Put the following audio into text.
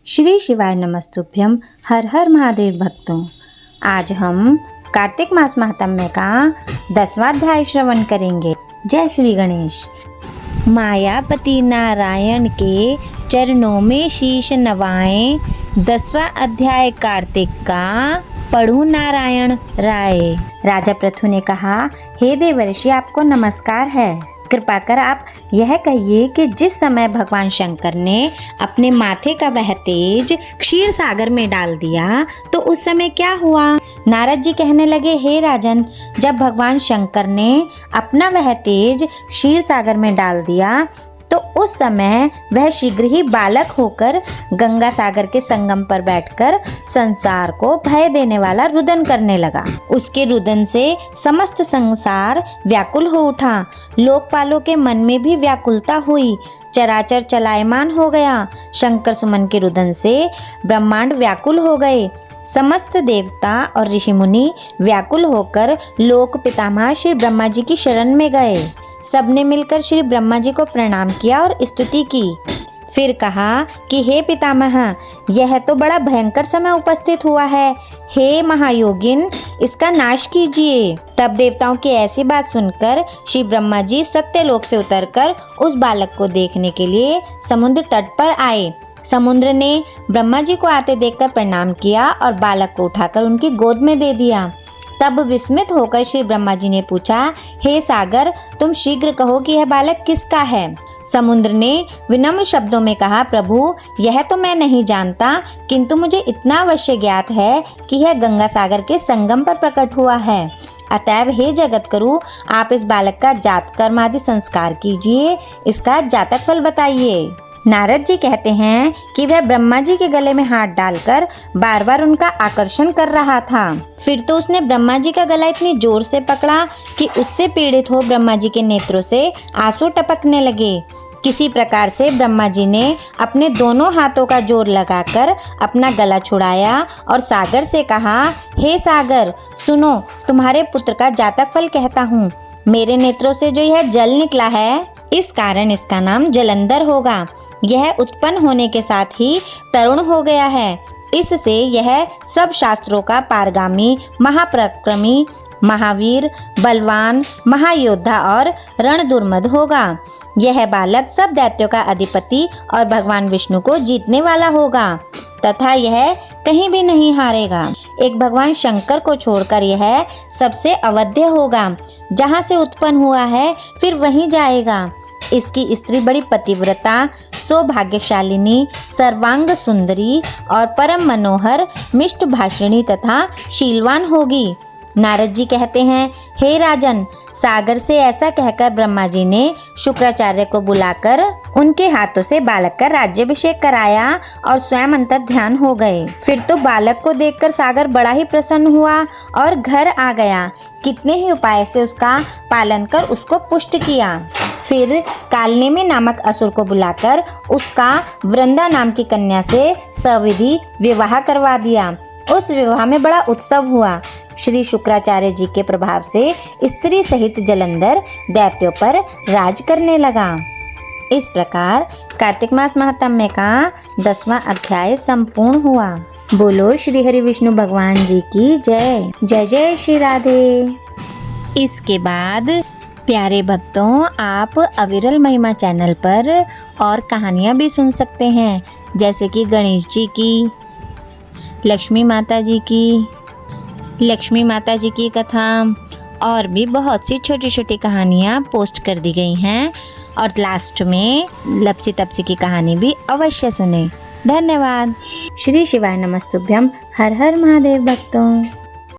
श्री शिवाय नमस्तुभ्यम। हर हर महादेव भक्तों, आज हम कार्तिक मास महात्म्य का 10वां अध्याय श्रवण करेंगे। जय श्री गणेश। मायापति नारायण के चरणों में शीश नवाएं। 10वां अध्याय कार्तिक का पढ़ू नारायण राय। राजा पृथु ने कहा, हे देवर्षि, आपको नमस्कार है। कृपा कर आप यह कहिए कि जिस समय भगवान शंकर ने अपने माथे का वह तेज क्षीर सागर में डाल दिया तो उस समय क्या हुआ? नारद जी कहने लगे, हे राजन, जब भगवान शंकर ने अपना वह तेज क्षीर सागर में डाल दिया तो उस समय वह शीघ्र ही बालक होकर गंगा सागर के संगम पर बैठकर संसार को भय देने वाला रुदन करने लगा। उसके रुदन से समस्त संसार व्याकुल हो उठा। लोकपालों के मन में भी व्याकुलता हुई। चराचर चलायमान हो गया। शंकर सुमन के रुदन से ब्रह्मांड व्याकुल हो गए। समस्त देवता और ऋषि मुनि व्याकुल होकर लोक पितामह श्री ब्रह्मा जी की शरण में गए। सबने मिलकर श्री ब्रह्मा जी को प्रणाम किया और स्तुति की। फिर कहा कि हे पितामह, यह तो बड़ा भयंकर समय उपस्थित हुआ है। हे महायोगिन, इसका नाश कीजिए। तब देवताओं की ऐसी बात सुनकर श्री ब्रह्मा जी सत्यलोक से उतरकर उस बालक को देखने के लिए समुद्र तट पर आए। समुद्र ने ब्रह्मा जी को आते देखकर प्रणाम किया और बालक को उठाकर उनकी गोद में दे दिया। तब विस्मित होकर श्री ब्रह्मा जी ने पूछा, हे सागर, तुम शीघ्र कहो कि यह बालक किसका है? समुद्र ने विनम्र शब्दों में कहा, प्रभु, यह तो मैं नहीं जानता, किंतु मुझे इतना अवश्य ज्ञात है कि यह गंगा सागर के संगम पर प्रकट हुआ है। अतएव हे जगत गुरु, आप इस बालक का जात कर्म आदि संस्कार कीजिए। इसका जातक फल बताइए। नारद जी कहते हैं कि वह ब्रह्मा जी के गले में हाथ डालकर बार बार उनका आकर्षण कर रहा था। फिर तो उसने ब्रह्मा जी का गला इतनी जोर से पकड़ा कि उससे पीड़ित हो ब्रह्मा जी के नेत्रों से आंसू टपकने लगे। किसी प्रकार से ब्रह्मा जी ने अपने दोनों हाथों का जोर लगाकर अपना गला छुड़ाया और सागर से कहा, हे सागर, सुनो, तुम्हारे पुत्र का जातक फल कहता हूँ। मेरे नेत्रों से जो यह जल निकला है, इस कारण इसका नाम जलंधर होगा। यह उत्पन्न होने के साथ ही तरुण हो गया है। इससे यह सब शास्त्रों का पारगामी, महापराक्रमी, महावीर, बलवान, महायोद्धा और रण दुर्मद होगा। यह बालक सब दैत्यों का अधिपति और भगवान विष्णु को जीतने वाला होगा तथा यह कहीं भी नहीं हारेगा। एक भगवान शंकर को छोड़कर यह सबसे अवध्य होगा। जहाँ से उत्पन्न हुआ है फिर वहीं जाएगा। इसकी स्त्री बड़ी पतिव्रता, सौभाग्यशालिनी, सर्वांग सुंदरी और परम मनोहर, मिष्ट भाषिणी तथा शीलवान होगी। नारद जी कहते हैं, हे राजन, सागर से ऐसा कहकर ब्रह्मा जी ने शुक्राचार्य को बुलाकर उनके हाथों से बालक का राज्याभिषेक कराया और स्वयं अंतर ध्यान हो गए। फिर तो बालक को देखकर सागर बड़ा ही प्रसन्न हुआ और घर आ गया। कितने ही उपाय से उसका पालन कर उसको पुष्ट किया। फिर कालनेमी नामक असुर को बुलाकर उसका वृंदा नाम की कन्या से सविधि विवाह करवा दिया। उस विवाह में बड़ा उत्सव हुआ। श्री शुक्राचार्य जी के प्रभाव से स्त्री सहित जलंधर दैत्यों पर राज करने लगा। इस प्रकार कार्तिक मास महात्म्य का 10वां अध्याय संपूर्ण हुआ। बोलो श्री हरि विष्णु भगवान जी की जय। जय जय श्री राधे। इसके बाद प्यारे भक्तों, आप अविरल महिमा चैनल पर और कहानियाँ भी सुन सकते हैं, जैसे कि गणेश जी की, लक्ष्मी माता जी की कथा और भी बहुत सी छोटी छोटी कहानियाँ पोस्ट कर दी गई हैं। और लास्ट में लपसी तपसी की कहानी भी अवश्य सुने। धन्यवाद। श्री शिवाय नमस्तुभ्यम। हर हर महादेव भक्तों।